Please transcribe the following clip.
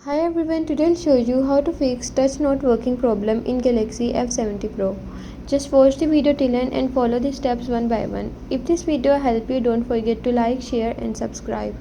Hi everyone, today I'll show you how to fix touch not working problem in Galaxy F70 Pro. Just watch the video till end and follow the steps one by one. If this video helped you, don't forget to like, share and subscribe.